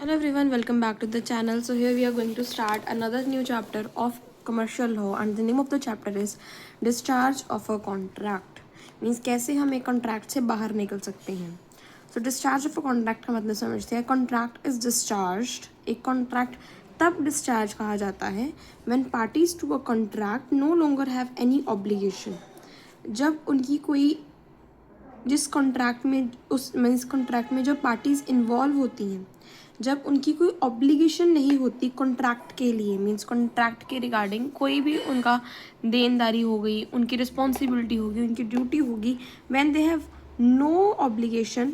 Hello everyone, welcome back to the channel. So here we are going to start another new chapter of commercial law and the name of the chapter is discharge of a contract. Means कैसे हम एक contract से बाहर निकल सकते हैं. So discharge of a contract का मतलब समझते हैं. Contract is discharged. एक contract तब discharge कहा जाता है when parties to a contract no longer have any obligation. जब उनकी कोई जिस कॉन्ट्रैक्ट में उस मीन्स कॉन्ट्रैक्ट में जो पार्टीज़ इन्वॉल्व होती हैं जब उनकी कोई ऑब्लिगेशन नहीं होती कॉन्ट्रैक्ट के लिए मीन्स कॉन्ट्रैक्ट के रिगार्डिंग कोई भी उनका देनदारी हो गई उनकी रिस्पॉन्सिबिलिटी होगी उनकी ड्यूटी होगी when they have no obligation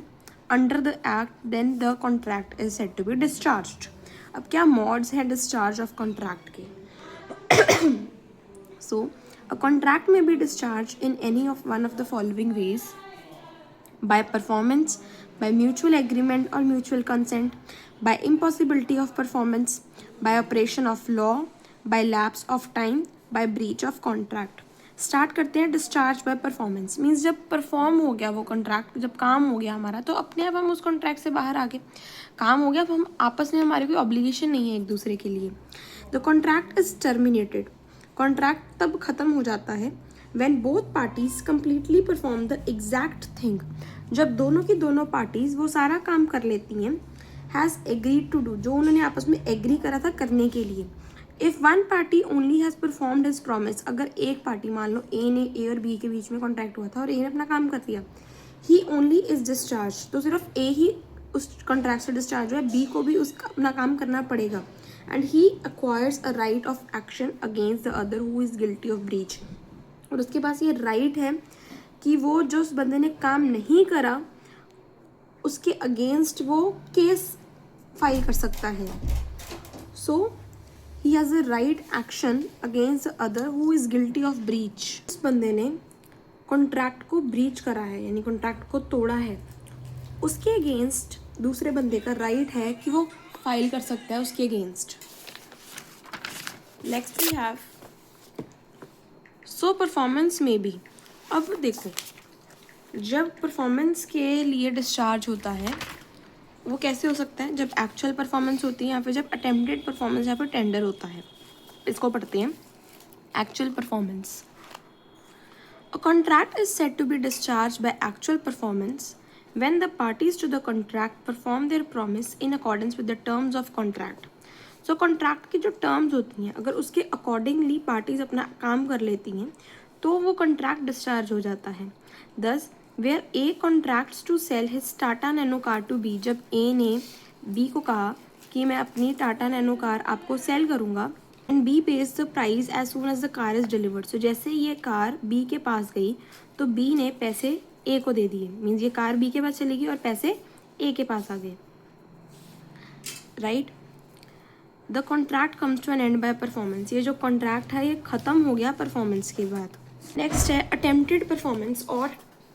under the act then the contract is said to be discharged. अब क्या मॉड्स हैं डिस्चार्ज ऑफ कॉन्ट्रैक्ट के. सो अ कॉन्ट्रैक्ट में be discharge in any of one of the following ways. By performance, by mutual agreement or mutual consent, by impossibility of performance, by operation of law, by lapse of time, by breach of contract. Start करते हैं discharge by performance. Means जब perform हो गया वो contract जब काम हो गया हमारा तो अपने आप हम उस कॉन्ट्रैक्ट से बाहर आ गए. काम हो गया अब हम आपस में हमारी कोई ऑब्लिगेशन नहीं है एक दूसरे के लिए. The contract is terminated. Contract तब खत्म हो जाता है when both parties completely perform the exact thing. जब दोनों की दोनों पार्टीज वो सारा काम कर लेती हैं has agreed to do जो उन्होंने आपस में एग्री करा था करने के लिए. If one party only has performed his promise, अगर एक पार्टी मान लो ए और बी के बीच में कॉन्ट्रैक्ट हुआ था और ए ने अपना काम कर दिया he only is discharged. तो सिर्फ ए ही उस कॉन्ट्रैक्ट से डिस्चार्ज हुआ है बी को भी उसका अपना काम करना पड़ेगा and he acquires a right of action against the other who is guilty of breach. और उसके पास ये राइट है कि वो जो उस बंदे ने काम नहीं करा उसके अगेंस्ट वो केस फाइल कर सकता है. So he has a right action against the other who is guilty of breach. उस बंदे ने कॉन्ट्रैक्ट को ब्रीच करा है यानी कॉन्ट्रैक्ट को तोड़ा है उसके अगेंस्ट दूसरे बंदे का राइट है कि वो फाइल कर सकता है उसके against. Next we have so performance में भी. अब देखो जब परफॉर्मेंस के लिए डिस्चार्ज होता है वो कैसे हो सकता है जब एक्चुअल परफॉर्मेंस होती है या फिर जब अटेम्प्टेड परफॉर्मेंस या फिर टेंडर होता है. इसको पढ़ते हैं actual performance. A contract is said to be discharge by actual performance when the parties to the contract perform their promise in accordance with the terms of contract. So contract की जो terms होती हैं अगर उसके accordingly parties अपना काम कर लेती हैं तो वो कॉन्ट्रैक्ट डिस्चार्ज हो जाता है. Thus where A contracts to sell his Tata Nano car to B. जब ए ने बी को कहा कि मैं अपनी टाटा नैनो कार आपको सेल करूँगा and B pays the price as soon as the car is delivered. So जैसे ये कार बी के पास गई तो बी ने पैसे ए को दे दिए. मीन्स ये कार बी के पास चली गई और पैसे ए के पास आ गए. Right. The contract comes to an end by performance. ये जो कॉन्ट्रैक्ट है ये ख़त्म हो गया परफॉर्मेंस के बाद. नेक्स्ट है अटेम्प्टेड परफॉर्मेंस और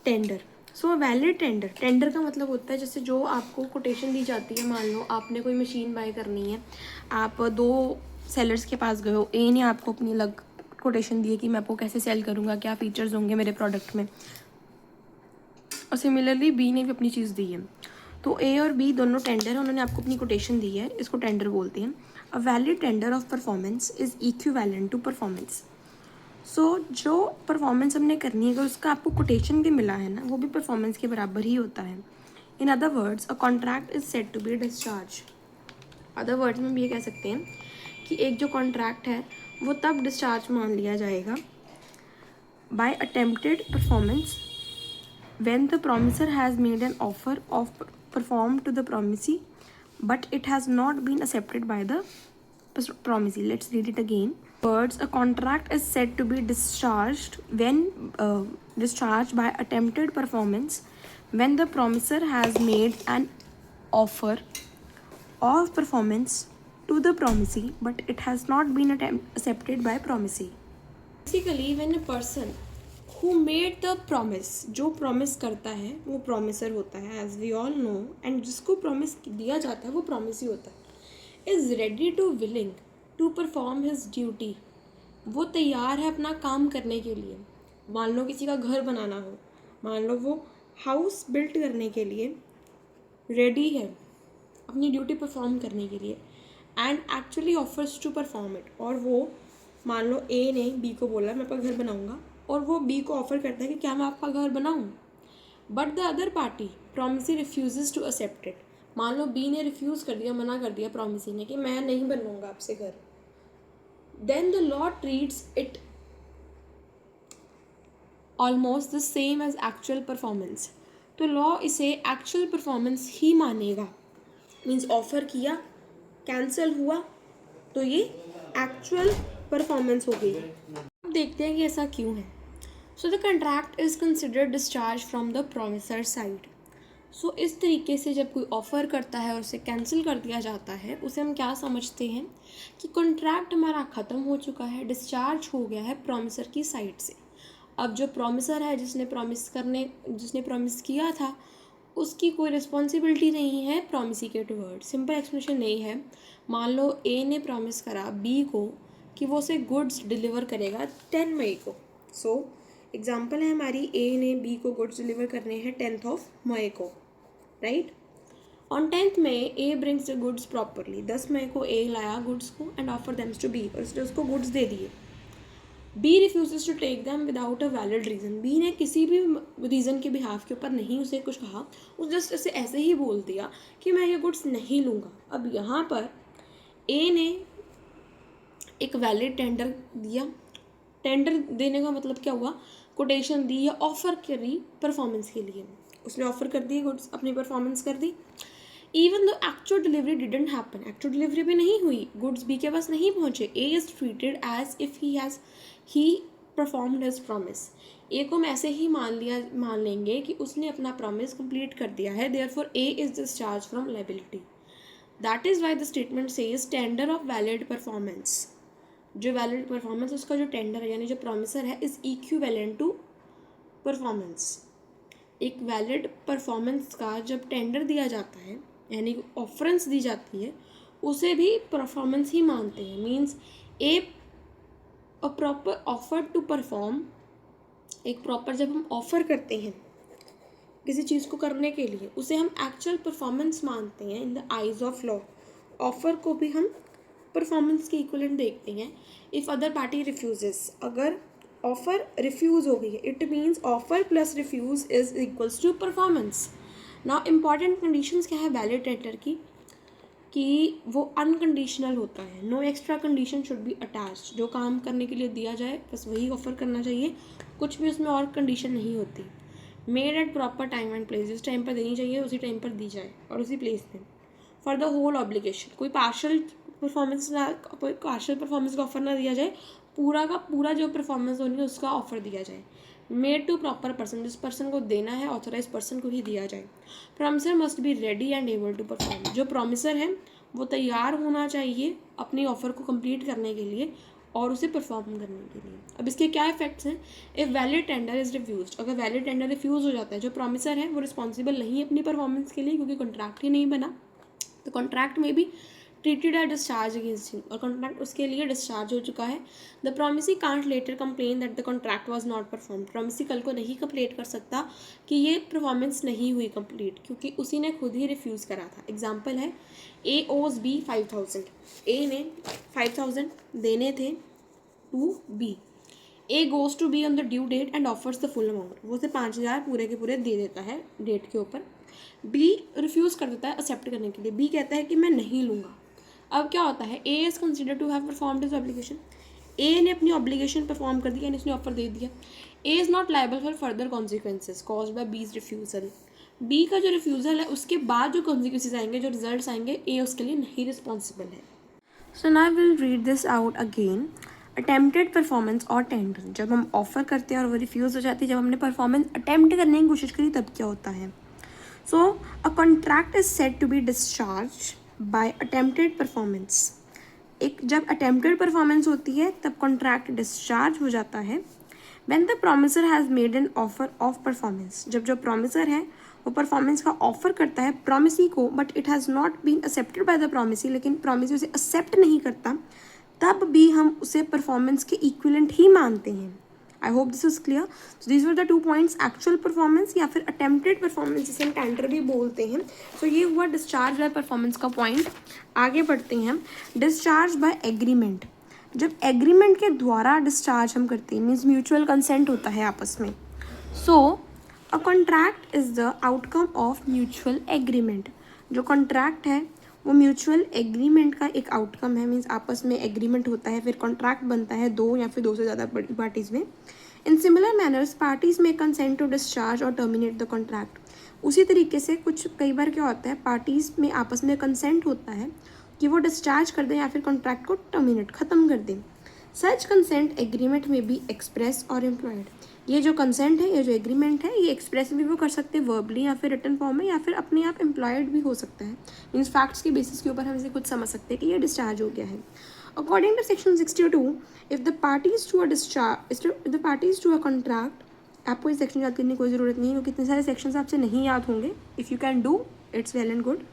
टेंडर. सो वैलिड टेंडर. टेंडर का मतलब होता है जैसे जो आपको कोटेशन दी जाती है. मान लो आपने कोई मशीन बाय करनी है आप दो सेलर्स के पास गए हो. ए ने आपको अपनी अलग कोटेशन दी है कि मैं आपको कैसे सेल करूँगा क्या फीचर्स होंगे मेरे प्रोडक्ट में और सिमिलरली बी ने भी अपनी चीज़ दी है. तो ए और बी दोनों टेंडर है उन्होंने आपको अपनी कोटेशन दी है इसको टेंडर बोलते हैं. A valid tender of performance is equivalent to performance. So जो परफॉर्मेंस हमने करनी है अगर उसका आपको कोटेशन भी मिला है ना वो भी परफॉर्मेंस के बराबर ही होता है. In other words a contract is said to be discharge. Other words में भी ये कह सकते हैं कि एक जो कॉन्ट्रैक्ट है वो तब डिस्चार्ज मान लिया जाएगा by attempted performance when the promisor has made an offer of perform to the promisee but it has not been accepted by the promisee. Let's read it again. Words. A contract is said to be discharged when discharged by attempted performance when the promisor has made an offer of performance to the promisee but it has not been accepted by promisee. Basically when a person who made the promise, जो promise करता है वो promisor होता है as we all know and जिसको promise दिया जाता है वो प्रॉमिस ही होता है. Is ready to willing to perform his duty. वो तैयार है अपना काम करने के लिए. मान लो किसी का घर बनाना हो मान लो वो हाउस बिल्ट करने के लिए रेडी है अपनी ड्यूटी परफॉर्म करने के लिए, and actually offers to perform it, और वो मान लो ए ने बी को बोला मैं आपका घर बनाऊंगा, और वो बी को ऑफर करता है कि क्या मैं आपका घर बनाऊं, but the other party promisee refuses to accept it. मान लो बी ने रिफ्यूज़ कर दिया, मना कर दिया प्रोमिसी ने कि मैं नहीं बनवाऊंगा आपसे घर, then the law treats it almost the same as actual performance. तो लॉ इसे एक्चुअल परफॉर्मेंस ही मानेगा। मीन्स ऑफर किया, कैंसिल हुआ, तो ये एक्चुअल परफॉर्मेंस हो गई। अब देखते हैं कि ऐसा क्यों है। So the contract is considered discharge from the promisor side. So इस तरीके से जब कोई ऑफ़र करता है और उसे कैंसिल कर दिया जाता है, उसे हम क्या समझते हैं कि कॉन्ट्रैक्ट हमारा ख़त्म हो चुका है, डिस्चार्ज हो गया है प्रोमिसर की साइड से। अब जो प्रोमिसर है, जिसने प्रॉमिस किया था, उसकी कोई रिस्पॉन्सिबिलिटी नहीं है प्रोमिसी के टुवर्ड। सिंपल एक्सप्लेनेशन नहीं है। मान लो ए ने प्रॉमिस करा बी को कि वो उसे गुड्स डिलीवर करेगा 10 मई को। सो एग्जांपल है हमारी, ए ने बी को गुड्स डिलीवर करने हैं 10 मई को, right. On 10 May A brings the goods properly. 10 मई को ए लाया गुड्स को and offer them to B, और उसने उसको गुड्स दे दिए। B refuses to take them without a valid reason. B ने किसी भी रीज़न के बिहाफ के ऊपर नहीं उसे कुछ कहा, उस जस्ट उसे ऐसे ही बोल दिया कि मैं ये गुड्स नहीं लूँगा। अब यहाँ पर ए ने एक वैलिड टेंडर दिया। टेंडर देने का मतलब क्या हुआ, कोटेशन दी या ऑफ़र करी परफॉर्मेंस के लिए। उसने ऑफ़र कर दी गुड्स, अपनी परफॉर्मेंस कर दी। Even the actual delivery didn't happen, actual delivery भी नहीं हुई, गुड्स बी के पास नहीं पहुँचे। A is treated as if he performed his promise. A को हम ऐसे ही मान लेंगे कि उसने अपना प्रॉमिस कंप्लीट कर दिया है, therefore A is discharge from liability. That is why the statement says tender of valid performance. जो वैलिड परफॉर्मेंस, उसका जो टेंडर है यानी जो प्रॉमिसर है, इज़ इक्विवेलेंट टू परफॉर्मेंस। एक वैलिड परफॉर्मेंस का जब टेंडर दिया जाता है यानी ऑफरेंस दी जाती है, उसे भी परफॉर्मेंस ही मानते हैं। Means a proper offer to perform, एक प्रॉपर जब हम ऑफ़र करते हैं किसी चीज़ को करने के लिए, उसे हम एक्चुअल परफॉर्मेंस मानते हैं in the eyes of law. Offer को भी हम परफॉर्मेंस के इक्वलेंट देखते हैं। इफ़ अदर पार्टी रिफ्यूजेस, अगर ऑफ़र रिफ्यूज़ हो गई है, it means offer plus refuse is equals to performance. Now important conditions क्या है वैलिड टेंडर की, कि वो अनकंडीशनल होता है। No extra condition should be attached. जो काम करने के लिए दिया जाए बस वही ऑफ़र करना चाहिए, कुछ भी उसमें और कंडीशन नहीं होती। Made at proper time and place, जिस टाइम पर देनी चाहिए उसी टाइम पर दी जाए और उसी प्लेस में। फॉर द होल ऑब्लिगेशन, कोई पार्शल परफॉर्मेंस का ऑफर ना दिया जाए, पूरा का पूरा जो परफॉर्मेंस होनी है उसका ऑफर दिया जाए। मेड टू प्रॉपर पर्सन, जिस पर्सन को देना है ऑथराइज पर्सन को ही दिया जाए। Promisor must be ready and able to perform, जो प्रॉमिसर है वो तैयार होना चाहिए अपनी ऑफर को कंप्लीट करने के लिए और उसे परफॉर्म करने के लिए। अब इसके क्या इफेक्ट्स हैं। If valid tender is refuse, अगर वैलिड टेंडर रिफ्यूज़ हो जाता है, जो प्रॉमिसर है वो रिस्पॉन्सिबल नहीं है अपनी परफॉर्मेंस के लिए क्योंकि कॉन्ट्रैक्ट ही नहीं बना, तो कॉन्ट्रैक्ट में भी treated as discharge against him, और कॉन्ट्रैक्ट उसके लिए डिस्चार्ज हो चुका है। The promisee can't later complain that the contract was not perform. Promisee कल को नहीं कंप्लेंट कर सकता कि ये परफॉर्मेंस नहीं हुई कंप्लीट, क्योंकि उसी ने खुद ही रिफ्यूज़ करा था। एग्जाम्पल है, ए ओज बी 5000, ए ने 5000 देने थे to B. A goes to B on the due date and offers the full amount, वो उसे 5000 पूरे के पूरे दे देता है डेट के ऊपर। बी रिफ्यूज़ कर देता है एक्सेप्ट करने के लिए, बी कहता है कि मैं नहीं लूँगा। अब क्या होता है, A is consider to have performed his obligation. A ने अपनी ऑब्लिगेशन परफॉर्म कर दी यानी उसने ऑफर दे दिया। A is not liable for further consequences caused by बीज रिफ्यूज़ल। बी का जो रिफ्यूज़ल है उसके बाद जो कॉन्सिक्वेंसेज आएंगे, जो रिजल्ट्स आएंगे, ए उसके लिए नहीं रिस्पॉन्सिबल है। So now will read this out again. Attempted performance और टेंडर, जब हम ऑफर करते हैं और वो रिफ्यूज़ हो जाती है, जब हमने परफॉर्मेंस अटेम्प्ट करने की कोशिश करी तब क्या होता है। So a contract is said to be discharge by attempted performance. एक जब अटेम्प्टेड परफॉर्मेंस होती है तब कॉन्ट्रैक्ट डिस्चार्ज हो जाता है। When the promiser has made an offer of performance, जब जो प्रॉमिसर है वो परफॉर्मेंस का ऑफर करता है प्रॉमिसी को, but it has not been accepted by the promisee, लेकिन प्रॉमिसी उसे एक्सेप्ट नहीं करता, तब भी हम उसे परफॉर्मेंस के इक्विवेलेंट ही मानते हैं। I hope this is clear. So these were the 2 points, actual performance या फिर अटेम्प्टेड परफॉर्मेंस जिसे हम टेंडर भी बोलते हैं. सो ये हुआ डिस्चार्ज बाय परफॉर्मेंस का पॉइंट. आगे बढ़ते हैं हम. Discharge by agreement. जब एग्रीमेंट के द्वारा डिस्चार्ज हम करते हैं मीन्स म्यूचुअल कंसेंट होता है आपस में. So a contract is the outcome of mutual agreement. जो कॉन्ट्रैक्ट है वो म्यूचुअल एग्रीमेंट का एक आउटकम है. मीन्स आपस में एग्रीमेंट होता है, फिर कॉन्ट्रैक्ट बनता है दो या फिर दो से ज़्यादा पार्टीज़ में. इन सिमिलर मैनर्स पार्टीज़ में कंसेंट टू डिस्चार्ज और टर्मिनेट द कॉन्ट्रैक्ट. उसी तरीके से कुछ कई बार क्या होता है, पार्टीज़ में आपस में कंसेंट होता है कि वो डिस्चार्ज कर दें या फिर कॉन्ट्रैक्ट को टर्मिनेट ख़त्म कर दें. सच कंसेंट एग्रीमेंट में बी एक्सप्रेस और एम्प्लॉयड. ये जो कंसेंट है, ये जो एग्रीमेंट है, ये एक्सप्रेस भी वो कर सकते हैं वर्बली या फिर रिटन फॉर्म में, या फिर अपने आप एम्प्लॉयड भी हो सकता है. मीन्स फैक्ट्स के बेसिस के ऊपर हम इसे खुद समझ सकते हैं कि ये डिस्चार्ज हो गया है. According to section 62, if the parties to a discharge, if the parties to a contract, आपको ये सेक्शन याद करने की कोई ज़रूरत नहीं है क्योंकि इतने सारे सेक्शंस आपसे नहीं याद होंगे. If you can do it's well and good.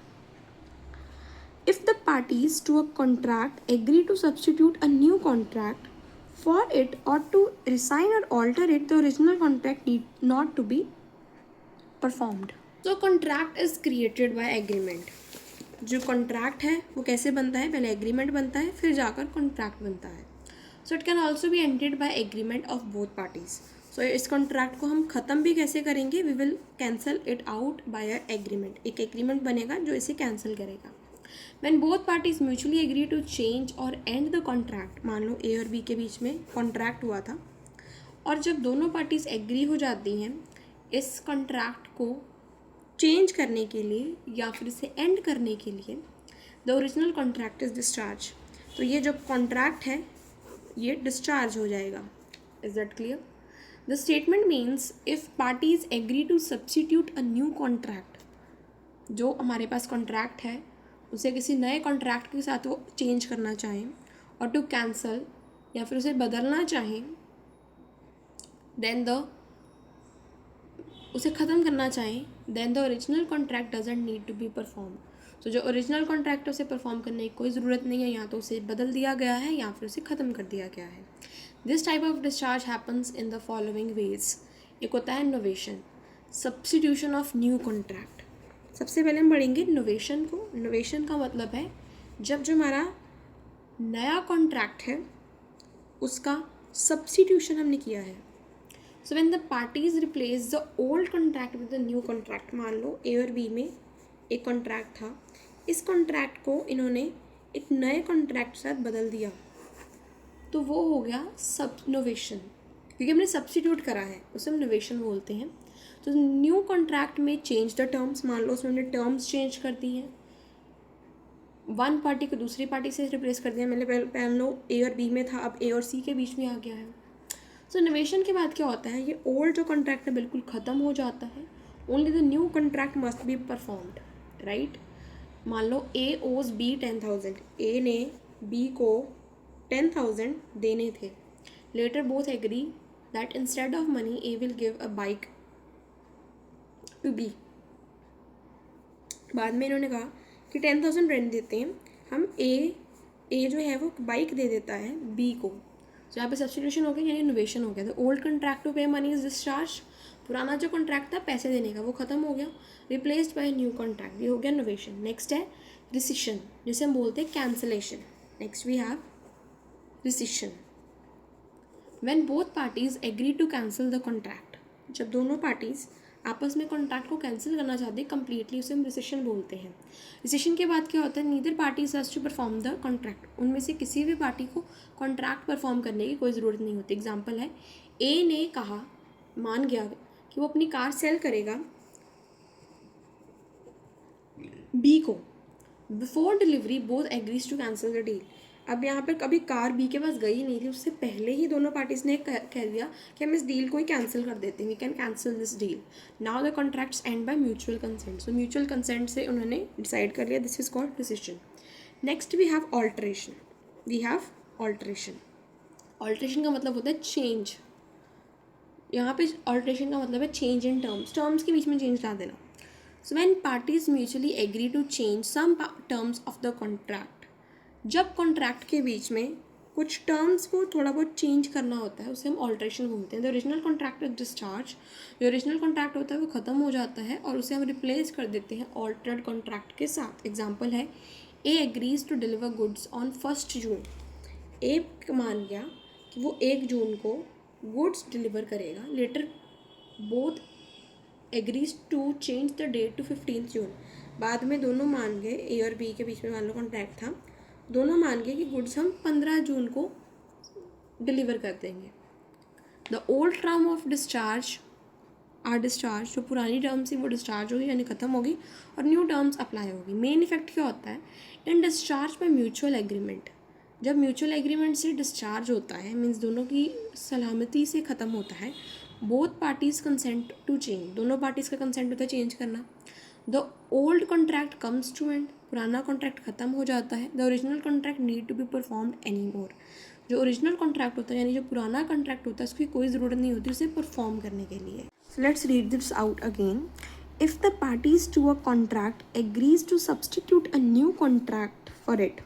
If the parties to a contract agree to substitute a new contract for it or to resign or alter it, the original contract need not to be performed. So contract is created by agreement. जो contract है वो कैसे बनता है, पहले agreement बनता है फिर जाकर contract बनता है. So it can also be ended by agreement of both parties. So इस contract को हम ख़त्म भी कैसे करेंगे, we will cancel it out by a agreement. एक agreement बनेगा जो इसे cancel करेगा. When both parties mutually agree to change or end the contract, मान लो ए और बी के बीच में कॉन्ट्रैक्ट हुआ था और जब दोनों पार्टीज एग्री हो जाती हैं इस कॉन्ट्रैक्ट को चेंज करने के लिए या फिर इसे एंड करने के लिए, the original contract is discharge. तो ये जो कॉन्ट्रैक्ट है ये डिस्चार्ज हो जाएगा. Is that clear? The statement means if parties agree to substitute a new contract, जो हमारे पास कॉन्ट्रैक्ट है उसे किसी नए कॉन्ट्रैक्ट के साथ वो चेंज करना चाहें और टू कैंसल या फिर उसे बदलना चाहें, देन उसे ख़त्म करना चाहें, then the original contract doesn't need to be perform. तो जो ओरिजिनल कॉन्ट्रैक्ट है उसे परफॉर्म करने की कोई ज़रूरत नहीं है, या तो उसे बदल दिया गया है या फिर उसे ख़त्म कर दिया गया है. This type of discharge happens in the following veg. एक होता है novation, substitution of new contract. सबसे पहले हम पढ़ेंगे नोवेशन को. नोवेशन का मतलब है जब जो हमारा नया कॉन्ट्रैक्ट है उसका सब्स्टिट्यूशन हमने किया है. So when the parties replace the old contract with the new contract. मान लो ए और बी में एक कॉन्ट्रैक्ट था, इस कॉन्ट्रैक्ट को इन्होंने एक नए कॉन्ट्रैक्ट के साथ बदल दिया तो वो हो गया सब नोवेशन, क्योंकि हमने सब्स्टिट्यूट करा है उसे हम नोवेशन बोलते हैं. तो न्यू कॉन्ट्रैक्ट में चेंज द टर्म्स, मान लो उसमें हमने टर्म्स चेंज कर दी हैं, वन पार्टी को दूसरी पार्टी से रिप्लेस कर दिया. मैंने पहले लो ए और बी में था, अब ए और सी के बीच में आ गया है. सो नोवेशन के बाद क्या होता है, ये ओल्ड जो कॉन्ट्रैक्ट है बिल्कुल ख़त्म हो जाता है. Only the new contract must be performed, right. मान लो ए ओज बी 10,000, ए ने बी को 10,000 देने थे. Later both agree that instead of money A will give a bike to B. बाद में इन्होंने कहा कि 10,000 रेंट देते हैं हम, ए जो है वो बाइक दे देता है बी को. तो यहाँ पे सब्स्टिट्यूशन हो गया यानी इनोवेशन हो गया. तो ओल्ड कॉन्ट्रैक्ट टू पे मनी इज डिस्चार्ज. पुराना जो कॉन्ट्रैक्ट था पैसे देने का वो ख़त्म हो गया, रिप्लेस्ड बाय न्यू कॉन्ट्रैक्ट, ये हो गया इनोवेशन. नेक्स्ट है रिसिशन, जिसे हम बोलते हैं cancellation. Next we have rescission. When both parties agree to cancel the contract. जब दोनों पार्टीज आपस में कॉन्ट्रैक्ट को कैंसिल करना चाहते हैं कंप्लीटली, उसे हम रिसेशन बोलते हैं. रिसेशन के बाद क्या होता है, neither parties has to perform the contract. उनमें से किसी भी पार्टी को कॉन्ट्रैक्ट परफॉर्म करने की कोई ज़रूरत नहीं होती. एग्जांपल है, ए ने कहा, मान गया कि वो अपनी कार सेल करेगा बी को. Before delivery both agrees to cancel the deal. अब यहाँ पर कभी कार बी के पास गई नहीं थी, उससे पहले ही दोनों पार्टीज ने कह दिया कि हम इस डील को ही कैंसिल कर देते हैं, we can cancel this deal. Now the contracts end by mutual consent. So mutual consent से उन्होंने डिसाइड कर लिया, this is called decision. Next we have alteration. We have alteration. Alteration का मतलब होता है चेंज. यहाँ पे ऑल्ट्रेशन का मतलब है चेंज इन टर्म्स, टर्म्स के बीच में चेंज ला देना. So when parties mutually agree to change some terms of the contract. जब कॉन्ट्रैक्ट के बीच में कुछ टर्म्स को थोड़ा बहुत चेंज करना होता है, उसे हम ऑल्ट्रेशन बोलते हैं। The original contract is discharge, जो ओरिजिनल कॉन्ट्रैक्ट होता है वो ख़त्म हो जाता है और उसे हम रिप्लेस कर देते हैं ऑल्टर्ड कॉन्ट्रैक्ट के साथ। एग्जाम्पल है A agrees to deliver goods on 1 June. A मान गया कि वो 1 जून को गुड्स डिलीवर करेगा। Later both agrees to change the date to 15 June. बाद में दोनों मान गए, ए और बी के बीच में मान लो कॉन्ट्रैक्ट था, दोनों मान गए कि गुड्स हम 15 जून को डिलीवर कर देंगे। The old term of discharge are discharge, जो पुरानी टर्म थी वो डिस्चार्ज होगी यानी ख़त्म होगी और न्यू टर्म्स अप्लाई होगी। मेन इफेक्ट क्या होता है इन डिस्चार्ज बाय म्यूचुअल एग्रीमेंट। जब म्यूचुअल एग्रीमेंट से डिस्चार्ज होता है मीन्स दोनों की सलामती से ख़त्म होता है। Both parties consent to change, दोनों पार्टीज़ का कंसेंट होता है चेंज करना। The old contract comes to end, पुराना कॉन्ट्रैक्ट ख़त्म हो जाता है। The original contract need to be performed any more, जो ओरिजिनल कॉन्ट्रैक्ट होता है यानी जो पुराना कॉन्ट्रैक्ट होता है उसकी कोई ज़रूरत नहीं होती उसे परफॉर्म करने के लिए। So let's read this out again. If the parties to a contract agrees to substitute a new contract for it,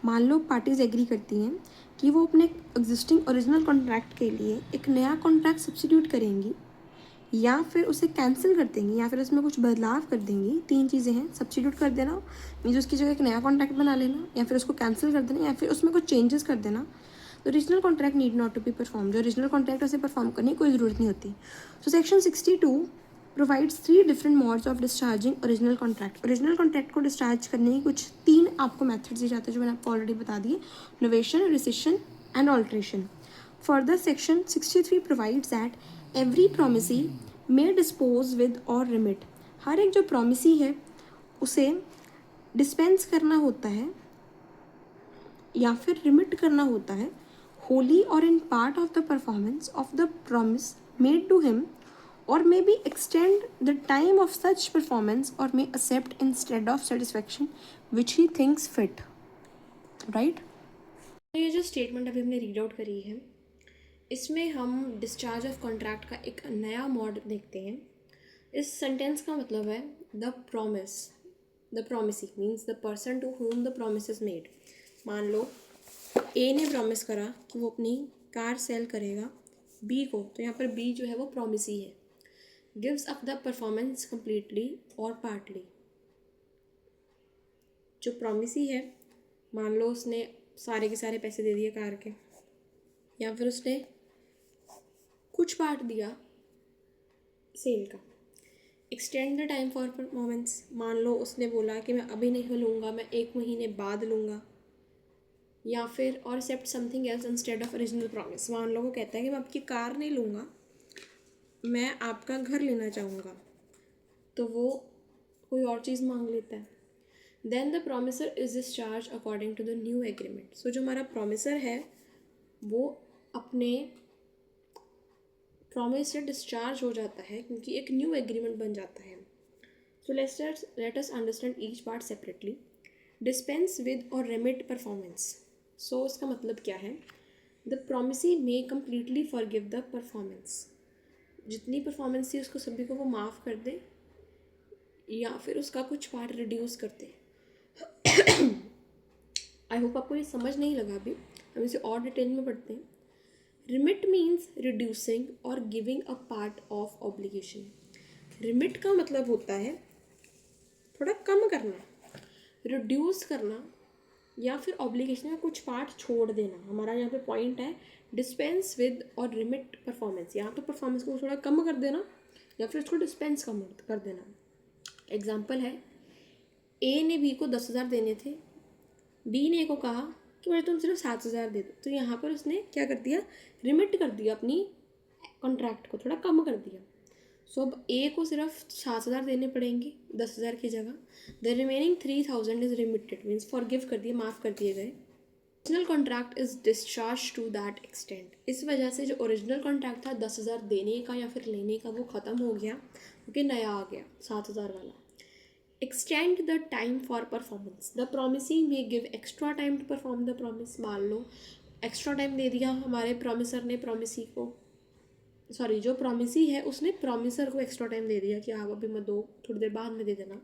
मान लो पार्टीज एग्री करती हैं कि वो अपने एग्जिस्टिंग ओरिजिनल कॉन्ट्रैक्ट के लिए एक नया कॉन्ट्रैक्ट सब्सटीट्यूट करेंगी या फिर उसे कैंसिल कर देंगी या फिर उसमें कुछ बदलाव कर देंगी। 3 चीज़ें हैं, सब्सटीट्यूट कर देना मीन्स उसकी जगह एक नया कॉन्ट्रैक्ट बना लेना, या फिर उसको कैंसिल कर देना, या फिर उसमें कुछ चेंजेस कर देना। तो original contract need not to be perform, जो ओरिजिनल कॉन्ट्रैक्ट उसे परफॉर्म करने की कोई ज़रूरत नहीं होती। So section 62 provides 3 different modes of discharging original contract. Original contract को डिस्चार्ज करने की कुछ 3 आपको मेथड्स दिए जाते हैं जो मैंने आपको ऑलरेडी बता दिए, novation, rescission and alteration. Further section 63 provides that every promisee may dispose with or remit, हर एक जो प्रोमिसी है उसे डिस्पेंस करना होता है या फिर रिमिट करना होता है wholly or in part of the performance of the promise made to him or may be extend the time of such performance or may accept instead of satisfaction which he thinks fit. Right, ये जो statement अभी हमने read out करी है इसमें हम discharge of contract का एक नया मॉड देखते हैं। इस सेंटेंस का मतलब है the promise, the promisee means the person to whom the promise is made. मान लो ए ने प्रॉमिस करा कि वो अपनी कार सेल करेगा बी को, तो यहाँ पर बी जो है वो प्रॉमिसी है। Gives up the performance completely और पार्टली, जो प्रॉमिसी है मान लो उसने सारे के सारे पैसे दे दिए कार के, या फिर उसने कुछ पार्ट दिया सेल का। Extend the time for performance, मान लो उसने बोला कि मैं अभी नहीं लूँगा, मैं 1 महीने बाद लूँगा, या फिर और accept something else instead of original promise. मान लो वो कहता है कि मैं आपकी कार नहीं लूँगा, मैं आपका घर लेना चाहूँगा, तो वो कोई और चीज़ मांग लेता है। Then the promisor is discharge according to the new agreement. So जो हमारा प्रॉमिसर है वो अपने प्रॉमिस से डिस्चार्ज हो जाता है क्योंकि एक न्यू एग्रीमेंट बन जाता है। So let us understand each part separately. Dispense with or remit performance. So इसका मतलब क्या है, the promisee may completely forgive the performance, जितनी परफॉर्मेंस थी उसको सभी को वो माफ़ कर दे या फिर उसका कुछ पार्ट रिड्यूस कर दे। आई होप आपको ये समझ नहीं लगा अभी, हम इसे और डिटेल में पढ़ते हैं। रिमिट मीन्स रिड्यूसिंग और giving a part of obligation. Remit का मतलब होता है थोड़ा कम करना, रिड्यूस करना या फिर ऑब्लिगेशन का कुछ पार्ट छोड़ देना। हमारा यहाँ पे पॉइंट है dispense with or remit performance. यहाँ तो परफॉर्मेंस को थोड़ा कम कर देना या फिर उसको डिस्पेंस कम कर देना। एग्जाम्पल है ए ने बी को 10,000 देने थे, बी ने ए को कहा कि मुझे तुम सिर्फ 7,000 दे दो, तो यहाँ पर उसने क्या कर दिया, रिमिट कर दिया, अपनी कॉन्ट्रैक्ट को थोड़ा कम कर दिया। सो अब ए को सिर्फ 7,000 देने पड़ेंगे 10,000 की जगह। The remaining 3,000 is remitted means forgive कर दिए, माफ़ कर दिए गए। Original contract is discharge to that extent. इस वजह से जो ओरिजिनल कॉन्ट्रैक्ट था 10,000 देने का या फिर लेने का वो ख़त्म हो गया क्योंकि नया आ गया 7,000 वाला। Extend the time for performance. The promisee may give extra time to perform the promise. मान लो एक्स्ट्रा टाइम दे दिया हमारे प्रॉमिसर ने प्रॉमिसी को, सॉरी जो प्रॉमिसी है उसने प्रॉमिसर को एक्स्ट्रा टाइम दे दिया कि आप अभी मत दो, थोड़ी देर बाद में दे देना।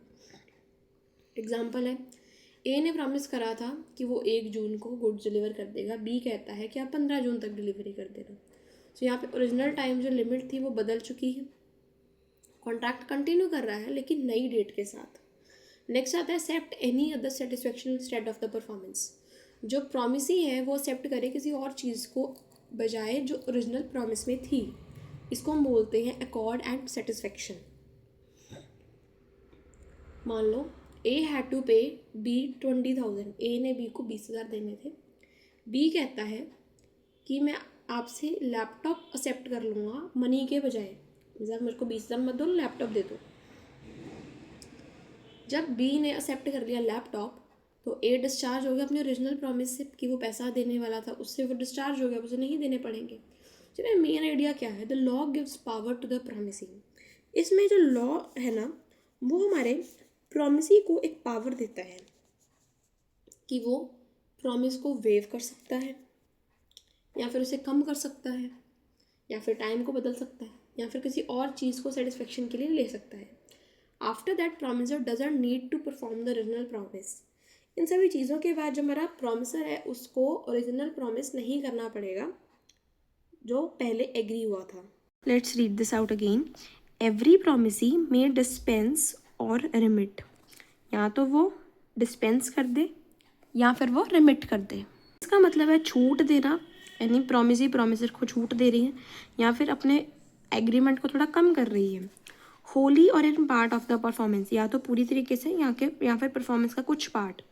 एग्जाम्पल है ए ने प्रॉमिस करा था कि वो 1 जून को गुड्स डिलीवर कर देगा, बी कहता है कि आप 15 जून तक डिलीवरी कर देना। तो यहाँ पे ओरिजिनल टाइम जो लिमिट थी वो बदल चुकी है, कॉन्ट्रैक्ट कंटिन्यू कर रहा है लेकिन नई डेट के साथ। नेक्स्ट आता है accept any other satisfaction instead of the performance. जो प्रॉमिसी है वो एक्सेप्ट करे किसी और चीज़ को बजाय जो ओरिजिनल प्रॉमिस में थी। इसको हम बोलते हैं अकॉर्ड एंड सेटिस्फेक्शन। मान लो ए हैड टू पे बी 20,000, ए ने बी को 20,000 देने थे। बी कहता है कि मैं आपसे लैपटॉप एक्सेप्ट कर लूँगा मनी के बजाय, मतलब मेरे को 20,000 मत दो, लैपटॉप दे दो। जब बी ने एक्सेप्ट कर लिया लैपटॉप तो ए डिस्चार्ज हो गया अपने ओरिजिनल प्रॉमिस से कि वो पैसा देने वाला था, उससे वो डिस्चार्ज हो गया, उसे नहीं देने पड़ेंगे। चलिए मेन आइडिया क्या है, the law gives power to the promising. इसमें जो लॉ है ना वो हमारे प्रॉमिसी को एक पावर देता है कि वो प्रॉमिस को वेव कर सकता है, या फिर उसे कम कर सकता है, या फिर टाइम को बदल सकता है, या फिर किसी और चीज़ को सेटिस्फेक्शन के लिए ले सकता है। After that promisor doesn't need to perform the original promise. इन सभी चीज़ों के बाद जो हमारा प्रॉमिसर है उसको ओरिजिनल प्रॉमिस नहीं करना पड़ेगा जो पहले एग्री हुआ था। Let's read this out again. Every promisee may dispense और रिमिट। या तो वो डिस्पेंस कर दे या फिर वो रिमिट कर दे। इसका मतलब है छूट देना, यानी प्रॉमिसी प्रॉमिसर को छूट दे रही है या फिर अपने एग्रीमेंट को थोड़ा कम कर रही है। Wholly or in part of the performance, या तो पूरी तरीके से या फिर परफॉर्मेंस का कुछ part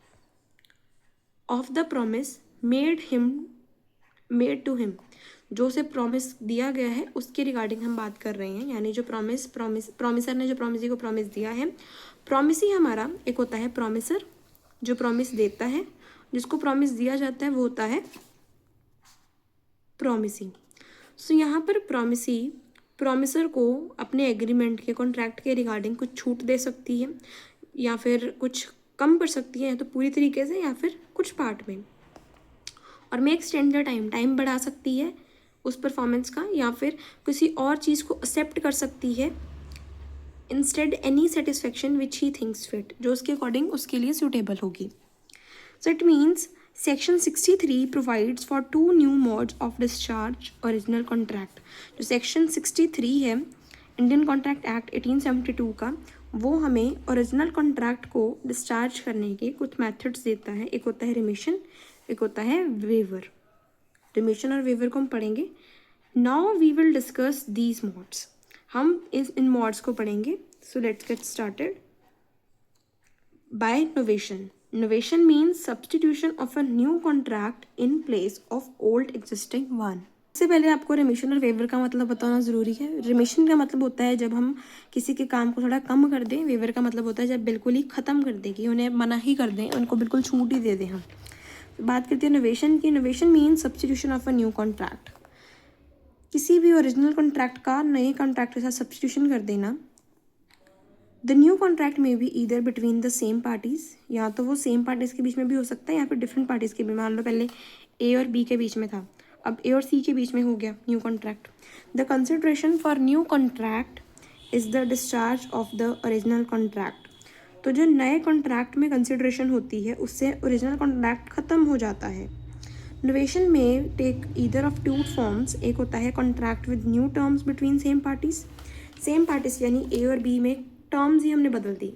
of the promise made to him, जो उसे प्रॉमिस दिया गया है उसके रिगार्डिंग हम बात कर रहे हैं। यानी जो प्रॉमिसर ने जो प्रॉमिसी को प्रॉमिस दिया है। प्रॉमिसी हमारा एक होता है प्रॉमिसर जो प्रॉमिस देता है, जिसको प्रॉमिस दिया जाता है वो होता है प्रॉमिसी। सो यहाँ पर प्रॉमिसी प्रॉमिसर को अपने एग्रीमेंट के कॉन्ट्रैक्ट के रिगार्डिंग कुछ छूट दे सकती है या फिर कुछ कम कर सकती है, या तो पूरी तरीके से या फिर कुछ पार्ट में। और मे एक्सटेंड द टाइम बढ़ा सकती है उस परफॉर्मेंस का, या फिर किसी और चीज़ को एक्सेप्ट कर सकती है instead any satisfaction which he thinks fit, जो उसके अकॉर्डिंग उसके लिए सूटेबल होगी। So it means section 63 provides for 2 new modes of discharge original contract. जो सेक्शन 63 है इंडियन कॉन्ट्रैक्ट एक्ट 1872 का, वो हमें ओरिजिनल कॉन्ट्रैक्ट को डिस्चार्ज करने के कुछ मेथड्स देता है। एक होता है रिमिशन, एक होता है वेवर। रिमिशन और वेवर को हम पढ़ेंगे। Now we will discuss these modes. हम इन मोड्स को पढ़ेंगे। So let's get started by novation. Novation means substitution of a new contract in place of old existing one. इससे पहले आपको रिमिशन और वेवर का मतलब बताना ज़रूरी है। रिमिशन का मतलब होता है जब हम किसी के काम को थोड़ा कम कर दें। वेवर का मतलब होता है जब बिल्कुल ही ख़त्म कर दें, कि उन्हें मना ही कर दें, उनको बिल्कुल छूट ही दे दें हम। तो बात करते हैं नोवेशन की। Novation means substitution of a new contract. किसी भी ओरिजिनल कॉन्ट्रैक्ट का नए कॉन्ट्रैक्ट के साथ सब्सटीट्यूशन कर देना। द न्यू कॉन्ट्रैक्ट में भी either between the same parties, या तो वो सेम पार्टीज़ के बीच में भी हो सकता है या फिर डिफरेंट पार्टीज़ के बीच में। मान लो पहले ए और बी के बीच में था, अब ए और सी के बीच में हो गया new contract. The consideration for new contract is the discharge of the original contract. तो जो नए कॉन्ट्रैक्ट में कंसिडरेशन होती है उससे ओरिजिनल कॉन्ट्रैक्ट ख़त्म हो जाता है। नोवेशन में टेक ईदर ऑफ 2 फॉर्म्स। एक होता है contract with new terms between same parties. Same parties यानी ए और बी में टर्म्स ही हमने बदल दी।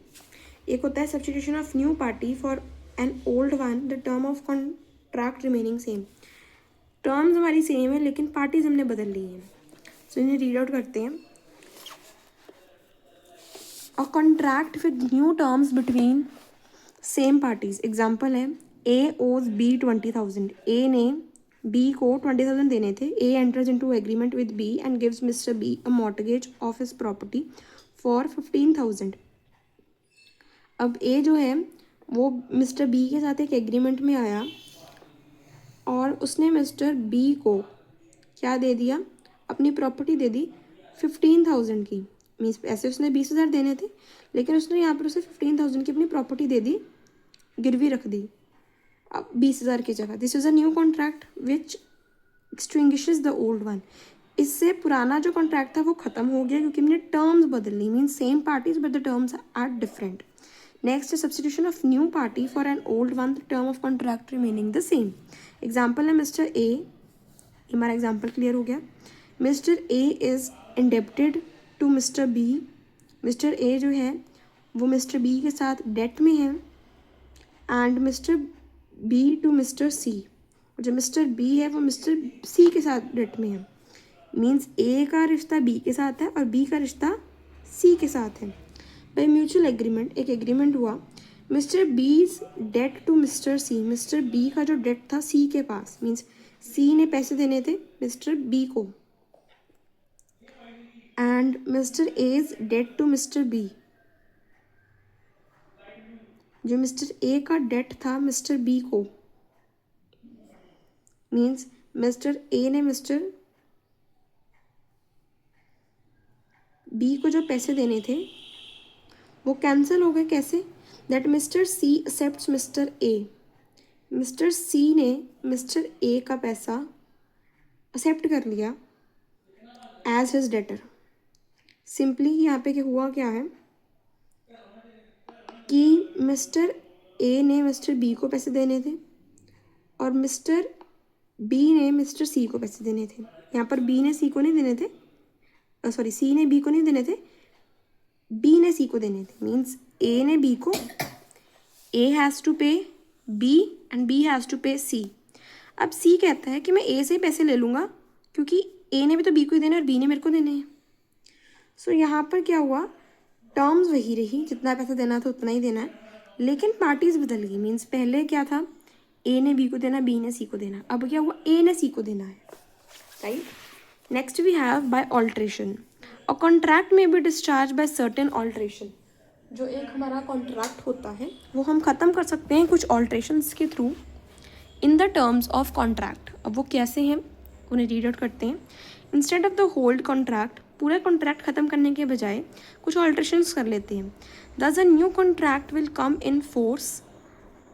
एक होता है substitution of new party for an old one, the term of contract remaining same. Terms हमारी सेम है लेकिन पार्टीज हमने बदल ली हैं। सो इन्हें रीड आउट करते हैं। A contract with new terms between same parties. Example है ए ओज बी 20,000। ए ने बी को 20,000 देने थे। A enters into agreement with B and gives mister B a mortgage of his property for 15,000। अब ए जो है वो मिस्टर बी के साथ एक एग्रीमेंट में आया और उसने मिस्टर बी को क्या दे दिया, अपनी प्रॉपर्टी दे दी 15,000 की। मीन्स ऐसे उसने 20,000 देने थे लेकिन उसने यहाँ पर उसे 15,000 की अपनी प्रॉपर्टी दे दी, गिरवी रख दी अब 20,000 की जगह। This is a new contract which extinguishes the old one. इससे पुराना जो कॉन्ट्रैक्ट था वो ख़त्म हो गया क्योंकि हमने टर्म्स बदल ली। Means same parties but the terms are different. Next substitution of new party for an old one, the term of contract remaining the same. Example है मिस्टर ए, हमारा एग्जाम्पल क्लियर हो गया। Mister A is indebted to mister B, mister A जो है वो mister B के साथ debt में है, and mister B to mister C, जो मिस्टर बी है वो मिस्टर सी के साथ डेट में है। मीन्स ए का रिश्ता बी के साथ है और बी का रिश्ता सी के साथ है। बाय म्यूचुअल एग्रीमेंट, एक एग्रीमेंट हुआ, mister B's debt to mister C, mister B का जो डेट था सी के पास, मीन्स सी ने पैसे देने थे मिस्टर बी को, and mister A's debt to mister B, जो मिस्टर ए का डेट था मिस्टर बी को, मीन्स मिस्टर ए ने मिस्टर बी को जो पैसे देने थे वो कैंसिल हो गए। कैसे? That mister C accepts mister A, mister C ने मिस्टर ए का पैसा एक्सेप्ट कर लिया एज हिज डेटर। सिंपली यहाँ पे क्या हुआ, क्या है कि मिस्टर ए ने मिस्टर बी को पैसे देने थे और मिस्टर बी ने मिस्टर सी को पैसे देने थे। यहाँ पर बी ने सी को नहीं देने थे, सॉरी सी ने बी को नहीं देने थे, बी ने सी को देने थे। मीन्स ए ने बी को, A has to pay B and B has to pay C. अब सी कहता है कि मैं ए से पैसे ले लूँगा क्योंकि ए ने भी तो बी को ही देना है और बी ने मेरे को देने हैं। सो यहाँ पर क्या हुआ, टर्म्स वही रही, जितना पैसा देना था उतना ही देना है, लेकिन पार्टीज बदल गई। मीन्स पहले क्या था, ए ने बी को देना, बी ने सी को देना, अब क्या हुआ, ए ने सी को देना है, right. Next we have by alteration. A contract में be discharge by certain alteration. जो एक हमारा कॉन्ट्रैक्ट होता है वो हम ख़त्म कर सकते हैं कुछ ऑल्ट्रेशंस के through in the terms of contract. अब वो कैसे हैं उन्हें रीड आउट करते हैं। Instead of the hold contract, पूरा कॉन्ट्रैक्ट ख़त्म करने के बजाय कुछ ऑल्ट्रेशंस कर लेते हैं। Thus a new contract will come in force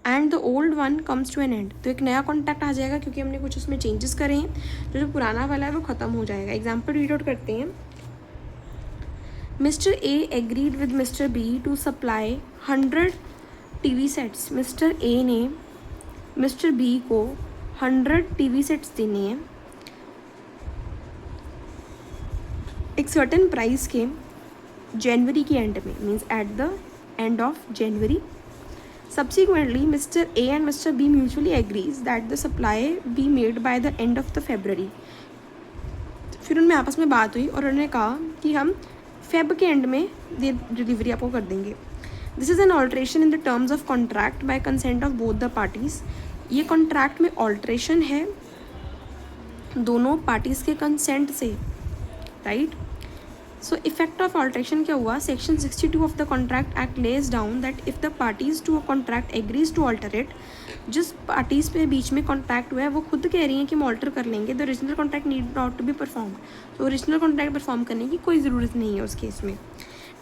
and the old one comes to an end. तो एक नया कॉन्ट्रैक्ट आ जाएगा क्योंकि हमने कुछ उसमें चेंजेस करे हैं, जो पुराना वाला है वो ख़त्म हो जाएगा। एग्जाम्पल रीड आउट करते हैं। Mister A agreed with mister B to supply 100 TV sets. Mister A ने मिस्टर बी को 100 टीवी सेट्स देने हैं एक सर्टेन प्राइस के जनवरी के एंड में, means at the end of January. Subsequently, Mr. A and Mr. B mutually agrees that the supply be made by the end of the February. फिर उनमें आपस में बात हुई और उन्होंने कहा कि हम फेब के एंड में डिलीवरी आपको कर देंगे। This is an alteration in the terms of contract by consent of both the parties. ये कॉन्ट्रैक्ट में ऑल्ट्रेशन है दोनों पार्टीज़ के कंसेंट से, right. So effect of alteration क्या हुआ, section 62 of the contract act lays down that if the parties to a contract agrees to alter it, जिस parties पे बीच में कॉन्ट्रैक्ट हुआ है वो खुद कह रही हैं कि हम ऑल्टर कर लेंगे, the original contract need not to be perform. तो ओरिजिनल कॉन्ट्रैक्ट परफॉर्म करने की कोई ज़रूरत नहीं है उस केस में।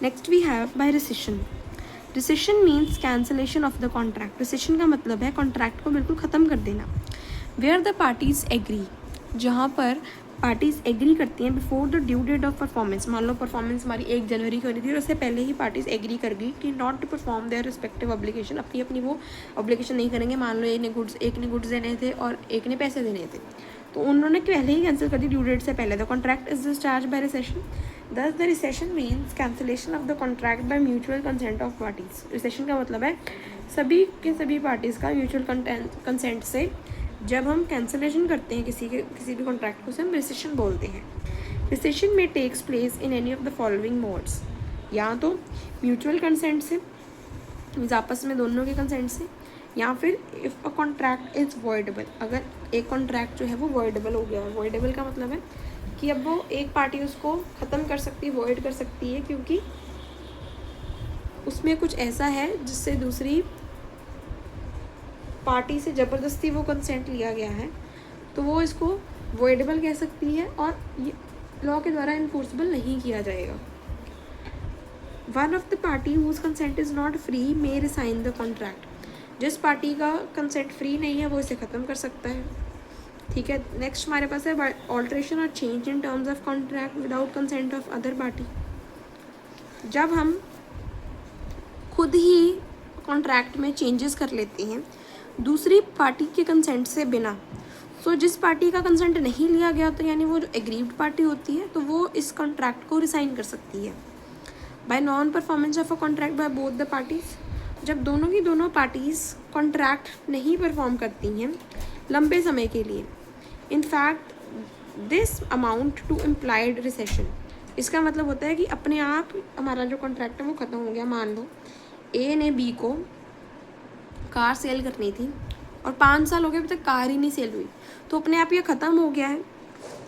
Next we have by rescission. Rescission means cancellation of the contract. Rescission का मतलब है कॉन्ट्रैक्ट को बिल्कुल ख़त्म कर देना। वेयर द पार्टीज़ एग्री, जहाँ पर पार्टीज़ एग्री करती हैं before the due date of performance. मान लो परफॉर्मेंस हमारी 1 जनवरी की होनी थी और उससे पहले ही पार्टीज़ एग्री कर गई कि not to perform their respective obligation, अपनी अपनी वो ऑब्लिगेशन नहीं करेंगे। मान लो एक ने गुड्स देने थे और एक ने पैसे देने थे, तो उन्होंने पहले ही कैंसिल कर दी ड्यू डेट से पहले। The contract is discharge by rescission. Thus the rescission means cancellation of the contract by mutual consent of parties. Rescission का मतलब है सभी के सभी पार्टीज़ का म्यूचुअल कंसेंट से जब हम कैंसिलेशन करते हैं किसी भी कॉन्ट्रैक्ट को, से हम रिसेशन बोलते हैं। रिसेशन में takes place in any of the following modes, या तो म्यूचुअल कंसेंट से, मीन्स आपस में दोनों के कंसेंट से, या फिर if a contract is voidable, अगर एक कॉन्ट्रैक्ट जो है वो वॉइडेबल हो गया है। वॉइडेबल का मतलब है कि अब वो एक पार्टी उसको ख़त्म कर सकती है, वॉइड कर सकती है, क्योंकि उसमें कुछ ऐसा है जिससे दूसरी पार्टी से ज़बरदस्ती वो कंसेंट लिया गया है, तो वो इसको वॉइडेबल कह सकती है और ये लॉ के द्वारा इन्फोर्सेबल नहीं किया जाएगा। One of the party whose consent is not free may rescind the contract. जिस पार्टी का कंसेंट फ्री नहीं है वो इसे ख़त्म कर सकता है, ठीक है। नेक्स्ट हमारे पास है ऑल्ट्रेशन और change in terms of contract without consent of other party. जब हम खुद ही कॉन्ट्रैक्ट में चेंजेस कर लेते हैं दूसरी पार्टी के कंसेंट से बिना, तो जिस पार्टी का कंसेंट नहीं लिया गया तो यानी वो जो एग्रीव्ड पार्टी होती है तो वो इस कॉन्ट्रैक्ट को रिसाइन कर सकती है। Bye non performance of a contract by both the parties, जब दोनों की दोनों पार्टीज कॉन्ट्रैक्ट नहीं परफॉर्म करती हैं लंबे समय के लिए, in fact this amount to implied rescission, इसका मतलब होता है कि अपने आप हमारा जो कॉन्ट्रैक्ट है वो ख़त्म हो गया। मान लो ए ने बी को कार सेल करनी थी और 5 साल हो गए अभी तक कार ही नहीं सेल हुई, तो अपने आप ये ख़त्म हो गया है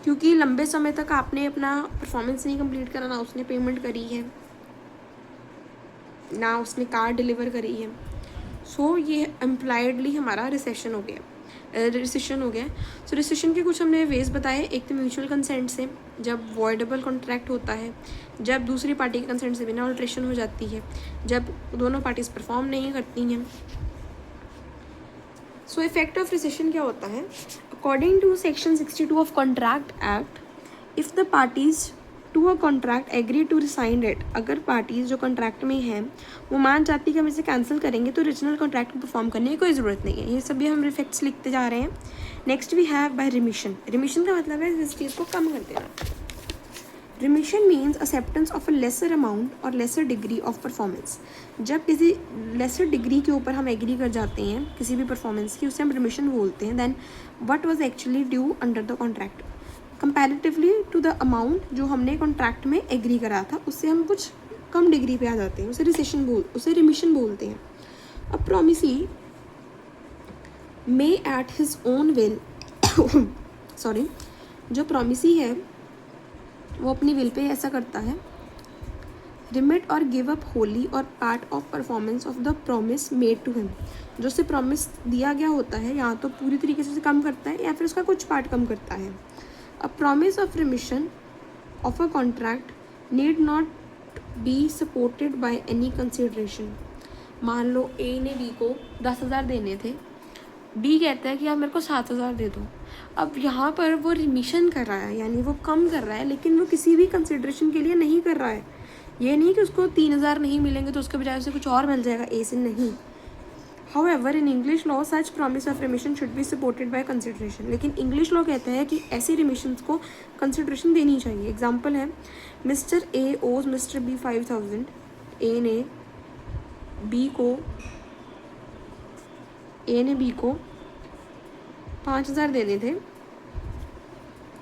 क्योंकि लंबे समय तक आपने अपना परफॉर्मेंस नहीं कंप्लीट करा, ना उसने पेमेंट करी है ना उसने कार डिलीवर करी है। सो ये इम्प्लाइडली हमारा रिसेशन हो गया। सो रिसेशन के कुछ हमने वेज बताए, एक तो म्यूचुअल कंसेंट से, जब वॉइडेबल कॉन्ट्रैक्ट होता है, जब दूसरी पार्टी के कंसेंट से बिना अल्ट्रेशन हो जाती है, जब दोनों पार्टीज परफॉर्म नहीं करती हैं। सो इफेक्ट ऑफ रिसेशन क्या होता है? According to section 62 of contract act, if the parties to a contract agree to rescind it, अगर पार्टीज जो कॉन्ट्रैक्ट में हैं वो मान जाती कि हम इसे कैंसिल करेंगे तो ओरिजिनल कॉन्ट्रैक्ट को परफॉर्म करने की कोई ज़रूरत नहीं है। ये सभी हम इफेक्ट्स लिखते जा रहे हैं। Next we have by remission. Remission का मतलब है इस चीज़ को कम कर देना। Remission means acceptance of a lesser amount or lesser degree of performance. जब किसी लेसर डिग्री के ऊपर हम एग्री कर जाते हैं किसी भी परफॉर्मेंस की, उसे हम रिमिशन बोलते हैं। Then what was actually due under the contract comparatively to the amount जो हमने कॉन्ट्रैक्ट में एग्री करा था, उससे हम कुछ कम डिग्री पे आ जाते हैं, उसे रिमिशन बोलते हैं। अब promisee may at his own will sorry, जो प्रॉमिसी है वो अपनी विल पे ऐसा करता है, रिमिट और give up wholly or part of performance of the promise made to him. जो उसे प्रॉमिस दिया गया होता है या तो पूरी तरीके से कम करता है या फिर उसका कुछ पार्ट कम करता है। A promise of remission of a contract need not be supported by any consideration. मान लो A ने B को 10,000 देने थे, B कहता है कि आप मेरे को 7,000 दे दो। अब यहाँ पर वो रिमिशन कर रहा है यानी वो कम कर रहा है, लेकिन वो किसी भी कंसिड्रेशन के लिए नहीं कर रहा है। ये नहीं कि उसको 3,000 नहीं मिलेंगे तो उसके बजाय उसे कुछ और मिल जाएगा A से, नहीं। However, in English law, such promise of remission should be supported by consideration. लेकिन इंग्लिश लॉ कहता है कि ऐसी रिमिशंस को कंसिड्रेशन देनी चाहिए। एग्जाम्पल है, मिस्टर ए ओज मिस्टर बी 5,000। ए ने बी को 5,000 देने थे।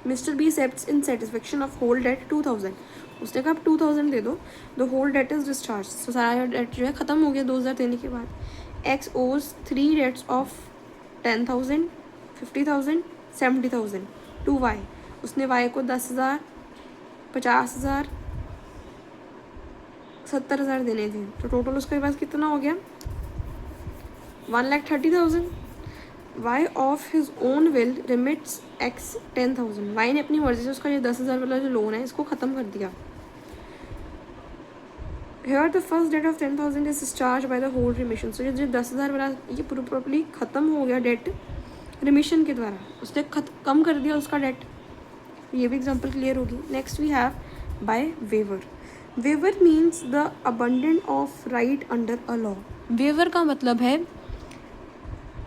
Mister B accepts in satisfaction of whole debt 2,000। उसने कहा 2,000 दे दो, the whole debt is discharge. तो सारा डेट जो है ख़त्म हो गया 2,000 देने के बाद। X owes 3 debts of 10,000, 50,000, 70,000 to Y। उसने Y को 10,000, 50,000, 70,000 देने थे, तो टोटल उसके पास कितना हो गया? 1,30,000। Y of his own will remits X 10,000। Y ने अपनी मर्जी से उसका ये 10,000 वाला जो लोन है इसको ख़त्म कर दिया। Here the first debt of 10,000 is discharged by the whole remission। So जो 10,000 वाला ये प्रॉपर्ली ख़त्म हो गया डेट रिमिशन के द्वारा, उसने कम कर दिया उसका डेट। ये भी एग्जांपल क्लियर होगी। Next we have by waiver. Waiver means the abandonment of right under a law. Waiver का मतलब है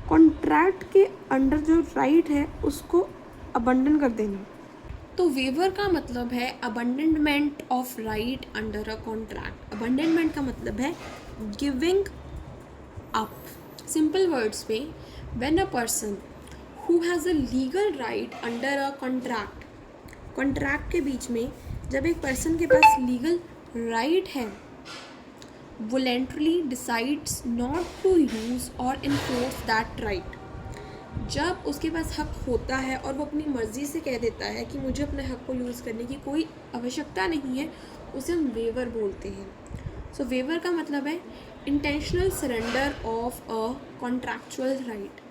कॉन्ट्रैक्ट के अंडर जो राइट है उसको अबंडन कर देना। तो वेवर का मतलब है abandonment of right under a contract. Abandonment का मतलब है गिविंग अप। सिंपल वर्ड्स में, when a person who has a legal right under a contract, contract के बीच में जब एक पर्सन के पास लीगल राइट है, voluntarily decides not to use और इन्फोर्स दैट राइट। जब उसके पास हक होता है और वो अपनी मर्ज़ी से कह देता है कि मुझे अपने हक को यूज़ करने की कोई आवश्यकता नहीं है, उसे हम वेवर बोलते हैं। सो वेवर का मतलब है intentional surrender of a contractual right.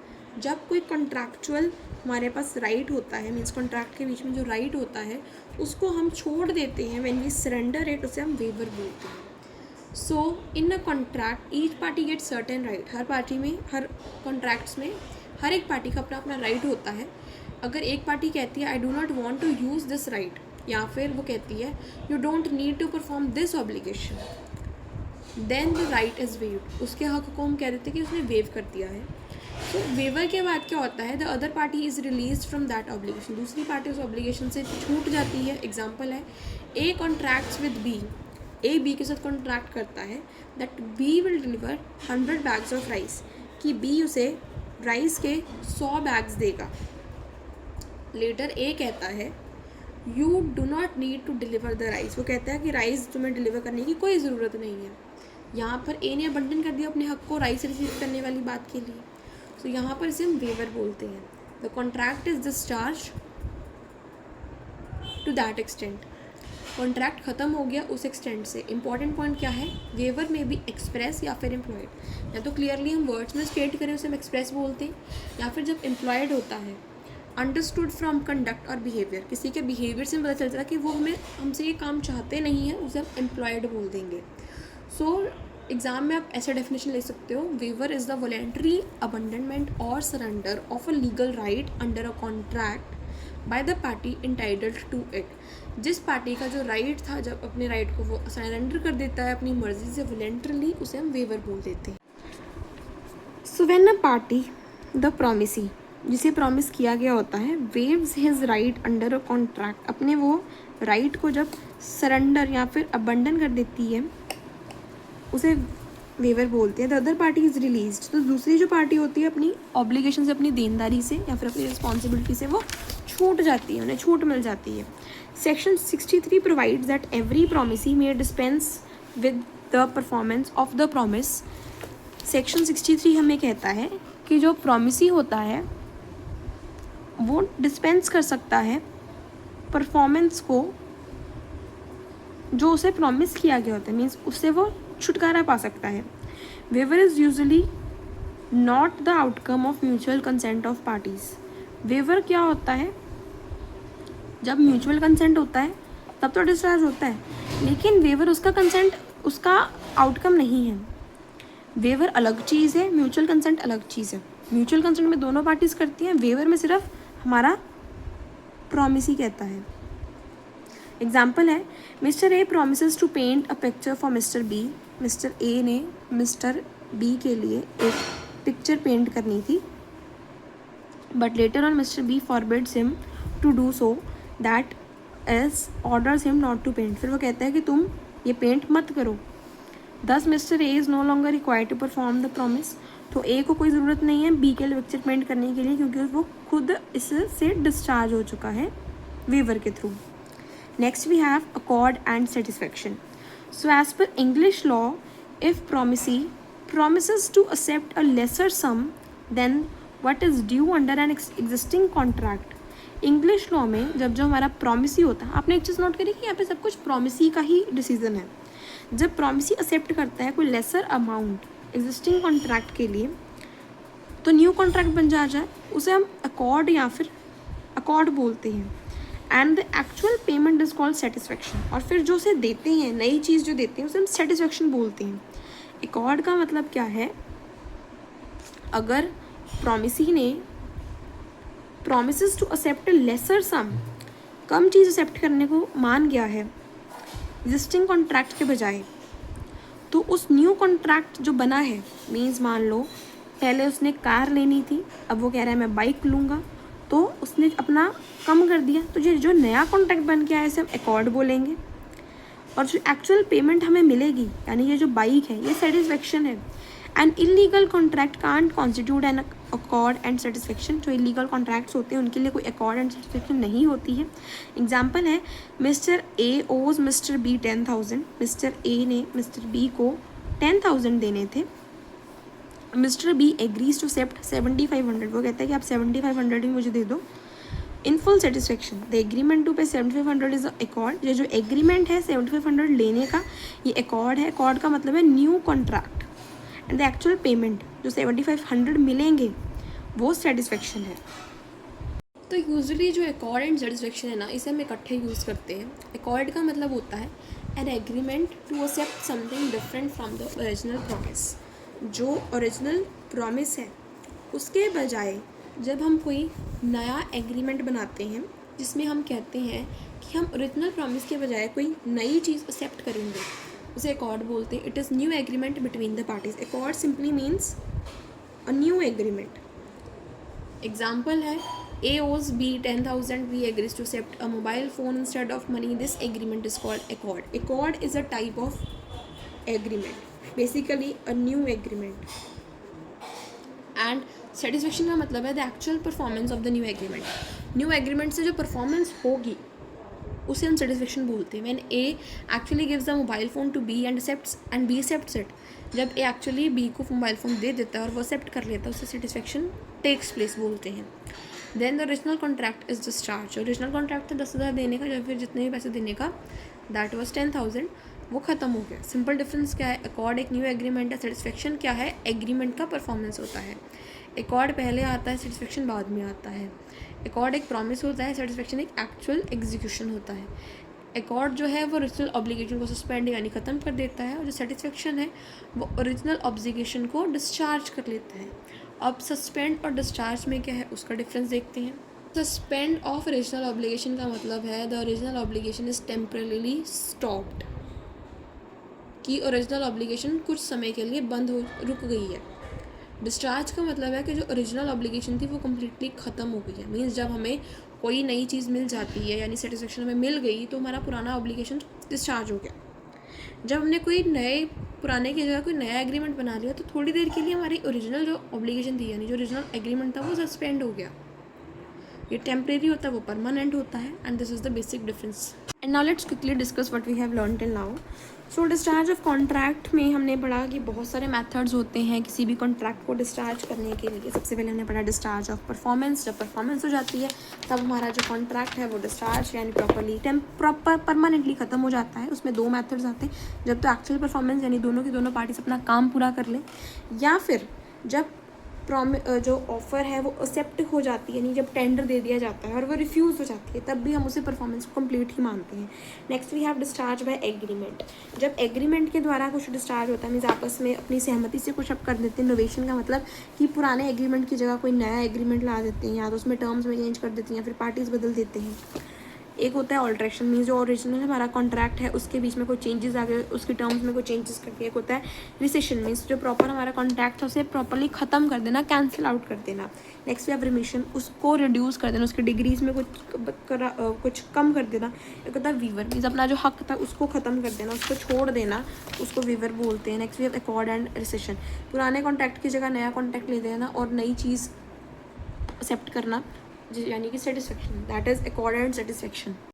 जब कोई कॉन्ट्रैक्चुअल हमारे पास राइट होता है, मीन्स कॉन्ट्रैक्ट के बीच में जो राइट होता है उसको हम छोड़ देते हैं, व्हेन वी सरेंडर इट, उसे हम वेवर बोलते हैं। So in a contract each party get certain right. हर पार्टी में, हर कॉन्ट्रैक्ट्स में हर एक पार्टी का अपना अपना राइट होता है। अगर एक पार्टी कहती है I do not want to use this right, या फिर वो कहती है you don't need to perform this obligation, then the right is waived, उसके हक को हम कह देते हैं कि उसने वेव कर दिया है। तो वेवर के बाद क्या होता है, the other party is release from that obligation, दूसरी पार्टी उस ऑब्लिगेशन से छूट जाती है। एग्जाम्पल है, A contracts with B, A B के साथ कॉन्ट्रैक्ट करता है that B will deliver 100 bags of rice, कि बी उसे राइस के 100 बैग्स देगा। लेटर ए कहता है you do not need to deliver the rice, वो कहता है कि राइस तुम्हें डिलीवर करने की कोई ज़रूरत नहीं है। यहाँ पर ए ने अबंडन कर दिया अपने हक को राइस रिसीव करने वाली बात के लिए। तो यहाँ पर इसे हम वेवर बोलते हैं। The contract is discharge to that extent, contract खत्म हो गया उस एक्सटेंट से। इंपॉर्टेंट पॉइंट क्या है, वेवर में भी एक्सप्रेस या फिर एम्प्लॉयड, या तो क्लियरली हम वर्ड्स में स्टेट करें उसे हम एक्सप्रेस बोलते हैं, या फिर जब एम्प्लॉयड होता है अंडरस्टूड फ्रॉम कंडक्ट और बिहेवियर, किसी के बिहेवियर से पता चलता है कि वो हमसे ये काम चाहते नहीं है, उसे हम एम्प्लॉयड बोल देंगे। सो एग्जाम में आप ऐसा डेफिनेशन ले सकते हो, waiver is the voluntary abandonment or surrender of a legal right under a contract by the party entitled to it, जिस पार्टी का जो राइट था जब अपने राइट को वो सरेंडर कर देता है अपनी मर्जी से वॉलेंट्रली, उसे हम वेवर बोल देते हैं। So when a party the promisee, जिसे प्रॉमिस किया गया होता है, waves his right under a contract, अपने वो राइट को जब सरेंडर या फिर अबंडन कर देती है उसे वेवर बोलते हैं। The other party is released, तो दूसरी जो पार्टी होती है अपनी ऑब्लिगेशन से, अपनी देनदारी से या फिर अपनी रिस्पॉन्सिबिलिटी से वो छूट जाती है, उन्हें छूट मिल जाती है। Section 63 provides that every promisee may dispense with the performance of the promise. Section 63 हमें कहता है कि जो प्रॉमिसी होता है वो डिस्पेंस कर सकता है परफॉर्मेंस को, जो उसे प्रॉमिस किया गया होता है, मीन्स उससे वो छुटकारा पा सकता है। Waiver is usually not the outcome of mutual consent of parties. Waiver क्या होता है, जब म्यूचुअल कंसेंट होता है तब तो डिस्चार्ज होता है, लेकिन वेवर उसका कंसेंट, उसका आउटकम नहीं है। वेवर अलग चीज़ है, म्यूचुअल कंसेंट अलग चीज़ है। म्यूचुअल कंसेंट में दोनों पार्टीज करती हैं, वेवर में सिर्फ हमारा प्रॉमिस ही कहता है। एग्जाम्पल है, mister A promises to paint a picture for mister B, mister A ने मिस्टर बी के लिए एक पिक्चर पेंट करनी थी, but later on mister B forbids him to do so, that is orders him not to paint, फिर वो कहता है कि तुम ये पेंट मत करो। दस mister A is no longer required to perform the promise, तो ए को कोई ज़रूरत नहीं है बी के लिए पिक्चर पेंट करने के लिए, क्योंकि वो खुद इससे डिस्चार्ज हो चुका है वेवर के through. Next we have accord and satisfaction. So as per English law, if promisee promises to accept a lesser sum than what is due under an existing contract, English law में जब जो हमारा promisee होता है, आपने एक चीज़ note करी कि यहाँ पे सब कुछ प्रॉमिसी का ही डिसीजन है। जब प्रॉमिसी एक्सेप्ट करता है कोई लेसर अमाउंट एग्जिस्टिंग कॉन्ट्रैक्ट के लिए, तो न्यू कॉन्ट्रैक्ट बन जाए उसे हम अकॉर्ड या फिर अकॉर्ड बोलते हैं। And the actual payment is called satisfaction, और फिर जो उसे देते हैं, नई चीज़ जो देते हैं उसे हम सेटिस्फेक्शन बोलते हैं। अकॉर्ड का मतलब क्या है, अगर प्रॉमिसी ने promises to accept lesser sum, कम चीज़ एक्सेप्ट करने को मान गया है एग्जिस्टिंग कॉन्ट्रैक्ट के बजाय, तो उस न्यू कॉन्ट्रैक्ट जो बना है, मीन्स मान लो पहले उसने कार लेनी थी, अब वो कह रहा है मैं बाइक लूँगा, तो उसने अपना कम कर दिया, तो ये जो नया कॉन्ट्रैक्ट बन के आया इसे हम अकॉर्ड बोलेंगे। और जो एक्चुअल पेमेंट हमें मिलेगी, यानी ये जो बाइक है, ये सेटिस्फेक्शन है। An illegal contract can't constitute N accord and satisfaction, जो इलीगल कॉन्ट्रैक्ट्स होते हैं उनके लिए कोई अकॉर्ड एंड सेटिस्फेक्शन नहीं होती है। एग्जाम्पल है, मिस्टर ए ओज मिस्टर बी 10,000, मिस्टर ए ने मिस्टर बी को 10,000 देने थे, mister B agrees to accept 7,500, वो कहता है कि आप 7,500 ही मुझे दे दो in full satisfaction. The agreement to pay 7,500 is accord, ये जो एग्रीमेंट है 7,500 लेने का, ये अकॉर्ड है। अकॉर्ड का मतलब है new contract, and the actual payment जो 7,500 मिलेंगे वो सेटिस्फेक्शन है। तो यूजुअली जो अकॉर्ड एंड सेटिस्फेक्शन है ना, इसे हम इकट्ठे यूज़ करते हैं। अकॉर्ड का मतलब होता है an agreement to accept something different from the original promise, जो ओरिजिनल प्रॉमिस है उसके बजाय जब हम कोई नया एग्रीमेंट बनाते हैं जिसमें हम कहते हैं कि हम ओरिजिनल प्रॉमिस के बजाय कोई नई चीज़ एक्सेप्ट करेंगे, उसे एकॉर्ड बोलते हैं. It is new agreement between the parties. Accord simply means a new agreement. Example है A owes B 10,000. B agrees to accept a mobile phone instead of money. This agreement is called accord. Accord is a type of agreement, basically a new agreement. And satisfaction का मतलब है the actual performance of the new agreement. New agreement से जो performance होगी उसे हम satisfaction बोलते हैं. When A actually gives the mobile phone to B and B accepts it. जब A actually B को मोबाइल फ़ोन दे देता है और वो एक्सेप्ट कर लेता है, उसे satisfaction takes place बोलते हैं. Then the original contract is discharge. Original contract था 10,000 देने का या फिर जितने भी पैसे देने का, दैट वाज 10,000, वो ख़त्म हो गया. सिंपल डिफरेंस क्या है? एकॉर्ड एक न्यू एग्रीमेंट है. सेटिस्फेक्शन क्या है? एग्रीमेंट का परफॉर्मेंस होता है. एकॉर्ड पहले आता है, सेटिस्फेक्शन बाद में आता है. एकॉर्ड एक प्रॉमिस होता है, सेटिस्फेक्शन एक एक्चुअल एग्जीक्यूशन होता है. एकॉर्ड जो है वो ओरिजिनल ऑब्लिगेशन को सस्पेंड यानी ख़त्म कर देता है, और जो सेटिस्फेक्शन है वो ओरिजिनल ऑब्लिगेशन को डिस्चार्ज कर लेता है. अब सस्पेंड और डिस्चार्ज में क्या है उसका डिफरेंस देखते हैं. सस्पेंड ऑफ ओरिजिनल ऑब्लिगेशन का मतलब है the original obligation is temporarily stopped, कि ओरिजिनल ऑब्लिगेशन कुछ समय के लिए रुक गई है. डिस्चार्ज का मतलब है कि जो ओरिजिनल ऑब्लिगेशन थी वो कम्प्लीटली ख़त्म हो गई है. मीन्स जब हमें कोई नई चीज़ मिल जाती है यानी सेटिस्फेक्शन हमें मिल गई तो हमारा पुराना ऑब्लिगेशन डिस्चार्ज हो गया. जब हमने कोई पुराने की जगह कोई नया एग्रीमेंट बना लिया तो थोड़ी देर के लिए हमारी ओरिजिनल जो ऑब्लिगेशन थी यानी जो ओरिजिनल एग्रीमेंट था वो सस्पेंड हो गया. ये टेम्परेरी होता है, वो परमानेंट होता है. And this is the basic difference. And now let's quickly discuss what we have learn till now. So discharge of contract में हमने पढ़ा कि बहुत सारे मेथड्स होते हैं किसी भी कॉन्ट्रैक्ट को डिस्चार्ज करने के लिए. सबसे पहले हमने पढ़ा डिस्चार्ज ऑफ परफॉर्मेंस. जब परफॉर्मेंस हो जाती है तब हमारा जो कॉन्ट्रैक्ट है वो डिस्चार्ज यानी प्रॉपर परमानेंटली ख़त्म हो जाता है. उसमें दो मेथड्स आते हैं. जब तो एक्चुअल परफॉर्मेंस यानी दोनों की दोनों पार्टीज अपना काम पूरा कर लें, या फिर जब जो ऑफ़र है वो एक्सेप्ट हो जाती है यानी जब टेंडर दे दिया जाता है और वो रिफ्यूज़ हो जाती है, तब भी हम उसे परफॉर्मेंस को कंप्लीट ही मानते हैं. Next we have discharge by agreement. जब एग्रीमेंट के द्वारा कुछ डिस्चार्ज होता है मीन्स आपस में अपनी सहमति से कुछ अब कर देते हैं. इनोवेशन का मतलब कि पुराने एग्रीमेंट की जगह कोई नया एग्रीमेंट ला देते हैं या तो उसमें टर्म्स में चेंज कर देते हैं या फिर पार्टीज़ बदल देते हैं. एक होता है ऑल्ट्रेशन, मीन्स जो ओरिजिनल हमारा कॉन्ट्रैक्ट है उसके बीच में कोई चेंजेस आ गए, उसके टर्म्स में कोई चेंजेस करके. एक होता है रिसेशन, मीन्स जो प्रॉपर हमारा कॉन्ट्रैक्ट है उसे प्रॉपरली ख़त्म कर देना, कैंसिल आउट कर देना. नेक्स्ट वी हैव रिमिशन, उसको रिड्यूस कर देना, उसके डिग्रीज में कुछ कम कर देना. एक होता है वीवर, मीन्स अपना जो हक था उसको ख़त्म कर देना, उसको छोड़ देना, उसको वीवर बोलते हैं. Next we have accord and rescission, पुराने कॉन्ट्रैक्ट की जगह नया कॉन्ट्रैक्ट ले देना और नई चीज़ एक्सेप्ट करना यानी कि satisfaction. That is accord and satisfaction.